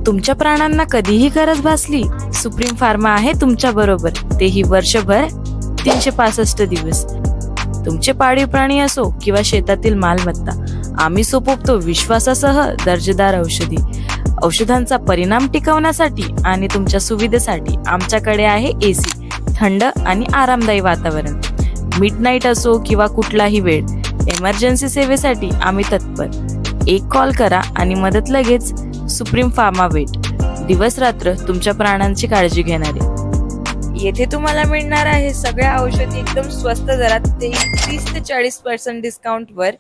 तुमच्या प्राणांना कधीही गरज भासली, सुप्रीम फार्मा आहे तुमच्या बरोबर, तेही वर्षभर 365 दिवस। तुमचे पाळीव प्राणी असो किंवा शेतातील मालमत्ता, आम्ही सोपवतो विश्वासासह दर्जेदार औषधी। औषधांचा परिणाम टिकवण्यासाठी आणि तुमच्या सुविधेसाठी आमच्याकडे आहे एसी, थंड आणि आरामदायी वातावरण। मिडनाईट असो किंवा कुठलाही वेळ, इमर्जन्सी सेवेसाठी आम्ही तत्पर। एक कॉल करा आणि मदत लगेच। सुप्रीम फार्मा वेट, दिवस रात्र तुमच्या प्राणांची काळजी घेणारे। येथे तुम्हाला मिळणार आहे सगळ्या औषधी एकदम स्वस्त दरात, ते 30 ते 40% डिस्काउंट वर।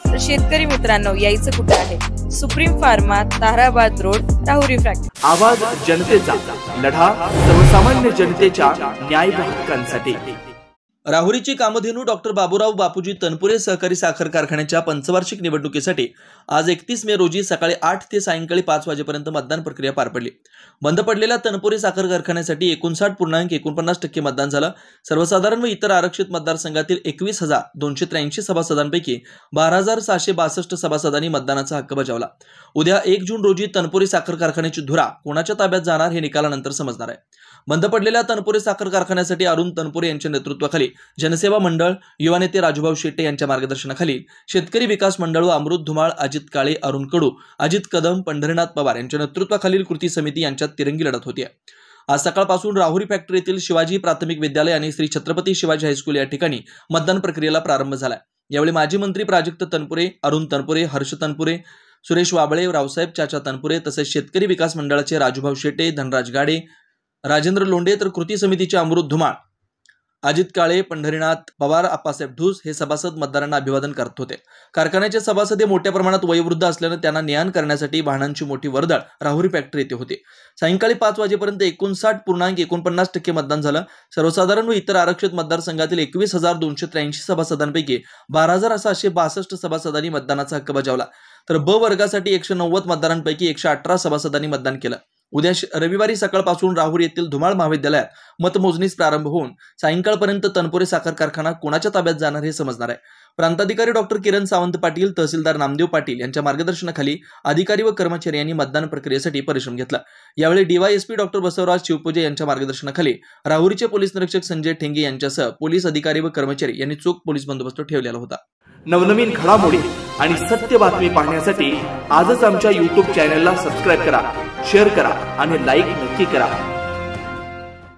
तर शेतकरी मित्रांनो, यायचं कुठे आहे? Supreme pharma, Tarabad road, Rahuri factory. आवाज जनतेचा, लढा सर्वसामान्य जनतेच्या न्याय हक्कांसाठी। राहुरीची कामधेनू डॉक्टर बाबूराव बापूजी तनपुरे सहकारी साखर कारखान्याच्या पंचवार्षिक निवडणुकीसाठी आज 31 मे रोजी सकाळी 8 ते सायंकाळी 5 वाजेपर्यंत मतदान प्रक्रिया पार पडली। बंद पडलेल्या तनपुरे साखर कारखान्यासाठी 59.49% मतदान झालं। सर्वसाधारण व इतर आरक्षित मतदारसंघातील 21,283 सभासदांपैकी 12,662 सभासदांनी मतदानाचा हक्क बजावला। उद्या 1 जून रोजी तनपुरे साखर कारखान्याची धुरा कोणाच्या ताब्यात जाणार हे निकालानंतर समजणार आहे। बंद पडलेल्या तनपुरे साखर कारखान्यासाठी अरुण तनपुरे यांच्या नेतृत्वाखाली जनसेवा मंडळ, युवा नेते राजूभाऊ शेट्टे यांच्या मार्गदर्शनाखाली शेतकरी विकास मंडळ व अमृत धुमाळ, अजित काळे, अरुण कडू, अजित कदम, पंढरीनाथ पवार यांच्या नेतृत्वाखालील कृती समिती यांच्यात तिरंगी लढत होती। आज सकाळपासून राहुरी फॅक्टरी येथील शिवाजी प्राथमिक विद्यालय आणि श्री छत्रपती शिवाजी हायस्कूल या ठिकाणी मतदान प्रक्रियेला प्रारंभ झाला। यावेळी माजी मंत्री प्राजक्त तनपुरे, अरुण तनपुरे, हर्ष तनपुरे, सुरेश वाबळे, रावसाहेब चाचा तनपुरे तसेच शेतकरी विकास मंडळाचे राजूभाऊ शेट्टे, धनराज गाडे, राजेंद्र लोंढे तर कृती समितीचे अमृत धुमाळ, अजित काळे, पंढरीनाथ पवार, आप्पासाहेब ढूस हे सभासद मतदारांना अभिवादन करत होते। कारखान्याचे सभासद हे मोठ्या प्रमाणात वयोवृद्ध असल्याने त्यांना ने-आण करण्यासाठी वाहनांची मोठी वर्दळ राहुरी फॅक्टरी येथे होते। सायंकाळी 5 वाजेपर्यंत 59.49% मतदान झालं। सर्वसाधारण व इतर आरक्षित मतदारसंघातील 21,283 सभासदांपैकी 12,762 सभासदांनी मतदानाचा हक्क बजावला। तर ब वर्गासाठी 190 मतदारांपैकी 118 सभासदांनी मतदान केलं। उद्या रविवारी सकाळपासून राहुरी येथील धुमाळ महाविद्यालयात मतमोजणीस प्रारंभ होऊन सायंकाळपर्यंत तनपुरे साखर कारखाना कोणाच्या ताब्यात जाणार हे समजणार आहे। प्रांताधिकारी डॉक्टर किरण सावंत पाटील, तहसीलदार नामदेव पाटील यांच्या मार्गदर्शनाखाली अधिकारी व कर्मचारी यांनी मतदान प्रक्रियेसाठी परिश्रम घेतला। यावेळी डीवायएसपी डॉक्टर बसवराज शिवपूजे यांच्या मार्गदर्शनाखाली राहुरीचे पोलीस निरीक्षक संजय ठेंगे यांच्यासह पोलीस अधिकारी व कर्मचारी यांनी चोख पोलीस बंदोबस्त ठेवलेला होता। नवनवीन घडामोडी आणि सत्य बातमी पाहण्यासाठी आजच आमच्या YouTube चॅनलला सबस्क्राइब करा, शेअर करा आणि लाईक नक्की करा।